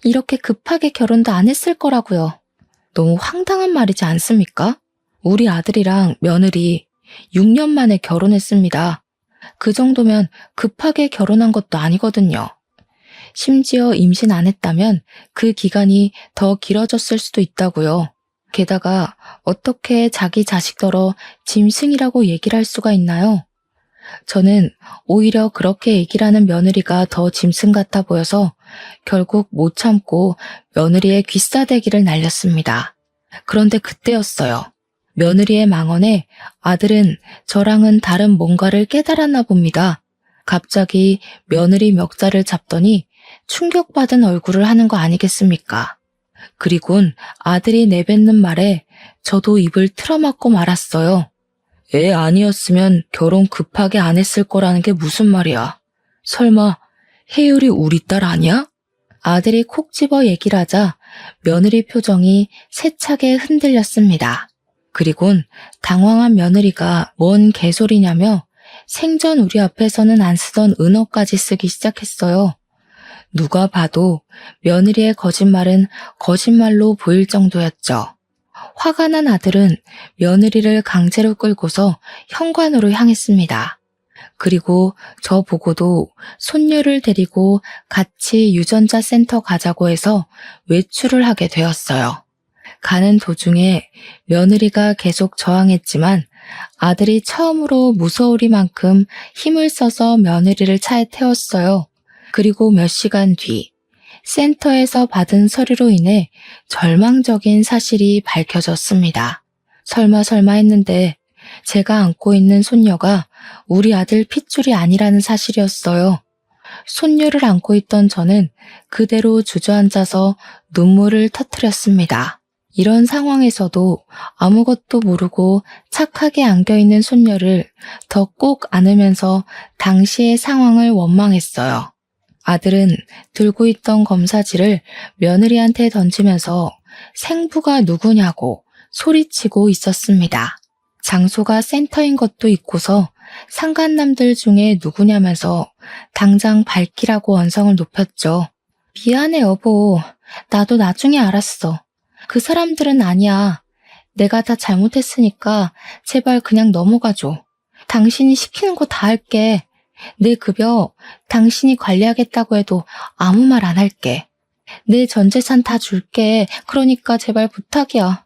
이렇게 급하게 결혼도 안 했을 거라고요. 너무 황당한 말이지 않습니까? 우리 아들이랑 며느리 6년 만에 결혼했습니다. 그 정도면 급하게 결혼한 것도 아니거든요. 심지어 임신 안 했다면 그 기간이 더 길어졌을 수도 있다고요. 게다가 어떻게 자기 자식더러 짐승이라고 얘기를 할 수가 있나요? 저는 오히려 그렇게 얘기를 하는 며느리가 더 짐승 같아 보여서 결국 못 참고 며느리의 귀싸대기를 날렸습니다. 그런데 그때였어요. 며느리의 망언에 아들은 저랑은 다른 뭔가를 깨달았나 봅니다. 갑자기 며느리 멱살을 잡더니 충격받은 얼굴을 하는 거 아니겠습니까? 그리곤 아들이 내뱉는 말에 저도 입을 틀어막고 말았어요. 애 아니었으면 결혼 급하게 안 했을 거라는 게 무슨 말이야? 설마 혜율이 우리 딸 아니야? 아들이 콕 집어 얘기를 하자 며느리 표정이 세차게 흔들렸습니다. 그리곤 당황한 며느리가 뭔 개소리냐며 생전 우리 앞에서는 안 쓰던 은어까지 쓰기 시작했어요. 누가 봐도 며느리의 거짓말은 거짓말로 보일 정도였죠. 화가 난 아들은 며느리를 강제로 끌고서 현관으로 향했습니다. 그리고 저 보고도 손녀를 데리고 같이 유전자 센터 가자고 해서 외출을 하게 되었어요. 가는 도중에 며느리가 계속 저항했지만 아들이 처음으로 무서우리만큼 힘을 써서 며느리를 차에 태웠어요. 그리고 몇 시간 뒤 센터에서 받은 서류로 인해 절망적인 사실이 밝혀졌습니다. 설마 했는데 제가 안고 있는 손녀가 우리 아들 핏줄이 아니라는 사실이었어요. 손녀를 안고 있던 저는 그대로 주저앉아서 눈물을 터뜨렸습니다. 이런 상황에서도 아무것도 모르고 착하게 안겨있는 손녀를 더 꼭 안으면서 당시의 상황을 원망했어요. 아들은 들고 있던 검사지를 며느리한테 던지면서 생부가 누구냐고 소리치고 있었습니다. 장소가 센터인 것도 있고서 상간남들 중에 누구냐면서 당장 밝히라고 언성을 높였죠. 미안해 여보. 나도 나중에 알았어. 그 사람들은 아니야. 내가 다 잘못했으니까 제발 그냥 넘어가줘. 당신이 시키는 거 다 할게. 내 급여 당신이 관리하겠다고 해도 아무 말 안 할게. 내 전 재산 다 줄게. 그러니까 제발 부탁이야.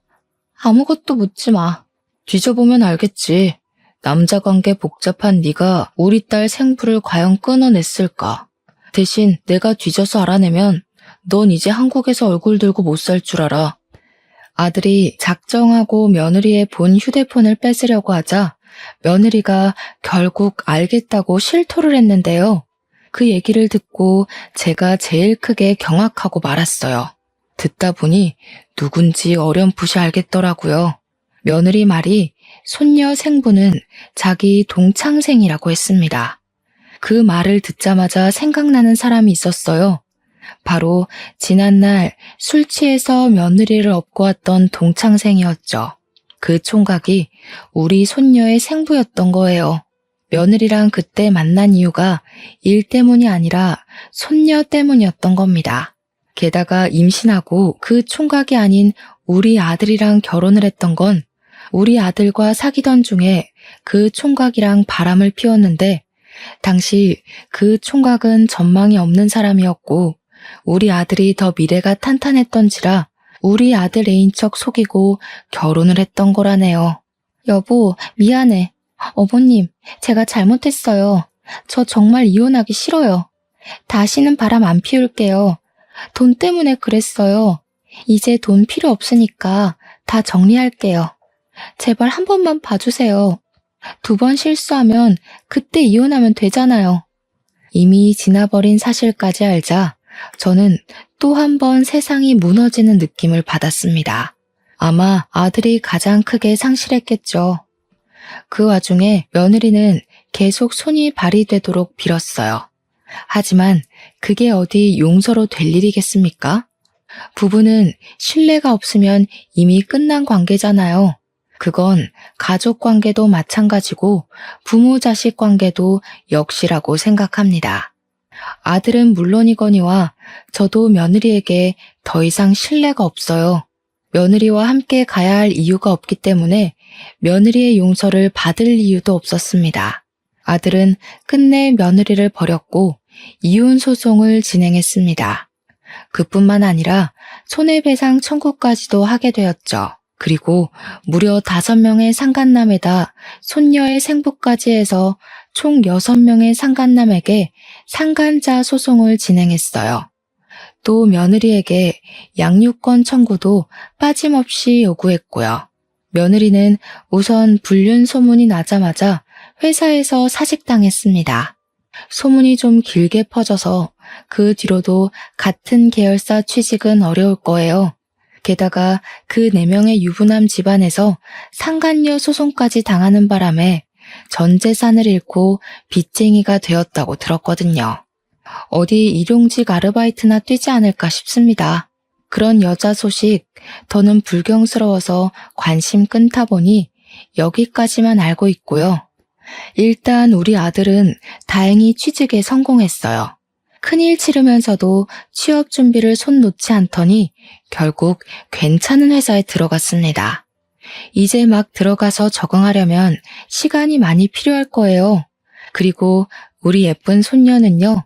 아무것도 묻지 마. 뒤져보면 알겠지. 남자관계 복잡한 네가 우리 딸 생부를 과연 끊어냈을까? 대신 내가 뒤져서 알아내면 넌 이제 한국에서 얼굴 들고 못 살 줄 알아. 아들이 작정하고 며느리의 본 휴대폰을 뺏으려고 하자 며느리가 결국 알겠다고 실토를 했는데요. 그 얘기를 듣고 제가 제일 크게 경악하고 말았어요. 듣다 보니 누군지 어렴풋이 알겠더라고요. 며느리 말이 손녀 생부는 자기 동창생이라고 했습니다. 그 말을 듣자마자 생각나는 사람이 있었어요. 바로 지난날 술 취해서 며느리를 업고 왔던 동창생이었죠. 그 총각이 우리 손녀의 생부였던 거예요. 며느리랑 그때 만난 이유가 일 때문이 아니라 손녀 때문이었던 겁니다. 게다가 임신하고 그 총각이 아닌 우리 아들이랑 결혼을 했던 건 우리 아들과 사귀던 중에 그 총각이랑 바람을 피웠는데 당시 그 총각은 전망이 없는 사람이었고 우리 아들이 더 미래가 탄탄했던지라 우리 아들 애인 척 속이고 결혼을 했던 거라네요. 여보, 미안해. 어머님, 제가 잘못했어요. 저 정말 이혼하기 싫어요. 다시는 바람 안 피울게요. 돈 때문에 그랬어요. 이제 돈 필요 없으니까 다 정리할게요. 제발 한 번만 봐주세요. 2번 실수하면 그때 이혼하면 되잖아요. 이미 지나버린 사실까지 알자 저는 또 한 번 세상이 무너지는 느낌을 받았습니다. 아마 아들이 가장 크게 상실했겠죠. 그 와중에 며느리는 계속 손이 발휘되도록 빌었어요. 하지만 그게 어디 용서로 될 일이겠습니까? 부부는 신뢰가 없으면 이미 끝난 관계잖아요. 그건 가족 관계도 마찬가지고 부모 자식 관계도 역시라고 생각합니다. 아들은 물론이거니와 저도 며느리에게 더 이상 신뢰가 없어요. 며느리와 함께 가야 할 이유가 없기 때문에 며느리의 용서를 받을 이유도 없었습니다. 아들은 끝내 며느리를 버렸고 이혼 소송을 진행했습니다. 그뿐만 아니라 손해배상 청구까지도 하게 되었죠. 그리고 무려 5명의 상간남에다 손녀의 생부까지 해서 총 6명의 상간남에게 상간자 소송을 진행했어요. 또 며느리에게 양육권 청구도 빠짐없이 요구했고요. 며느리는 우선 불륜 소문이 나자마자 회사에서 사직당했습니다. 소문이 좀 길게 퍼져서 그 뒤로도 같은 계열사 취직은 어려울 거예요. 게다가 그 4명의 유부남 집안에서 상간녀 소송까지 당하는 바람에 전 재산을 잃고 빚쟁이가 되었다고 들었거든요. 어디 일용직 아르바이트나 뛰지 않을까 싶습니다. 그런 여자 소식 더는 불경스러워서 관심 끊다 보니 여기까지만 알고 있고요. 일단 우리 아들은 다행히 취직에 성공했어요. 큰일 치르면서도 취업 준비를 손 놓지 않더니 결국 괜찮은 회사에 들어갔습니다. 이제 막 들어가서 적응하려면 시간이 많이 필요할 거예요. 그리고 우리 예쁜 손녀는요.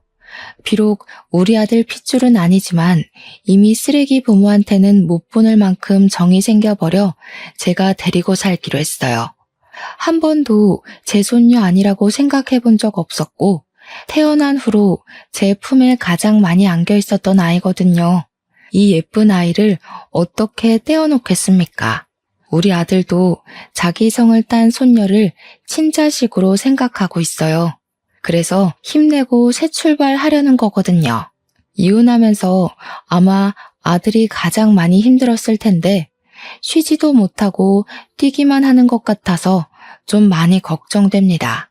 비록 우리 아들 핏줄은 아니지만 이미 쓰레기 부모한테는 못 보낼 만큼 정이 생겨버려 제가 데리고 살기로 했어요. 한 번도 제 손녀 아니라고 생각해 본 적 없었고 태어난 후로 제 품에 가장 많이 안겨 있었던 아이거든요. 이 예쁜 아이를 어떻게 떼어놓겠습니까? 우리 아들도 자기 성을 딴 손녀를 친자식으로 생각하고 있어요. 그래서 힘내고 새 출발하려는 거거든요. 이혼하면서 아마 아들이 가장 많이 힘들었을 텐데 쉬지도 못하고 뛰기만 하는 것 같아서 좀 많이 걱정됩니다.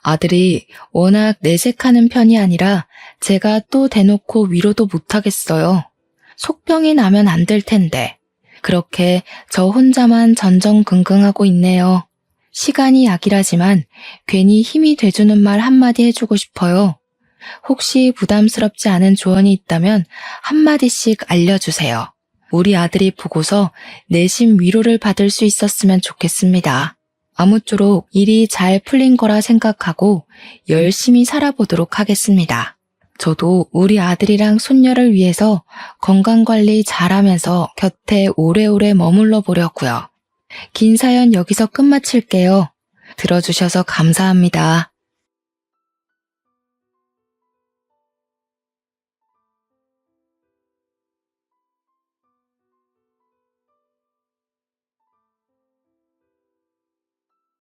아들이 워낙 내색하는 편이 아니라 제가 또 대놓고 위로도 못하겠어요. 속병이 나면 안 될 텐데 그렇게 저 혼자만 전전긍긍하고 있네요. 시간이 약이라지만 괜히 힘이 돼주는 말 한마디 해주고 싶어요. 혹시 부담스럽지 않은 조언이 있다면 한마디씩 알려주세요. 우리 아들이 보고서 내심 위로를 받을 수 있었으면 좋겠습니다. 아무쪼록 일이 잘 풀린 거라 생각하고 열심히 살아보도록 하겠습니다. 저도 우리 아들이랑 손녀를 위해서 건강관리 잘하면서 곁에 오래오래 머물러 보려고요. 긴 사연 여기서 끝마칠게요. 들어주셔서 감사합니다.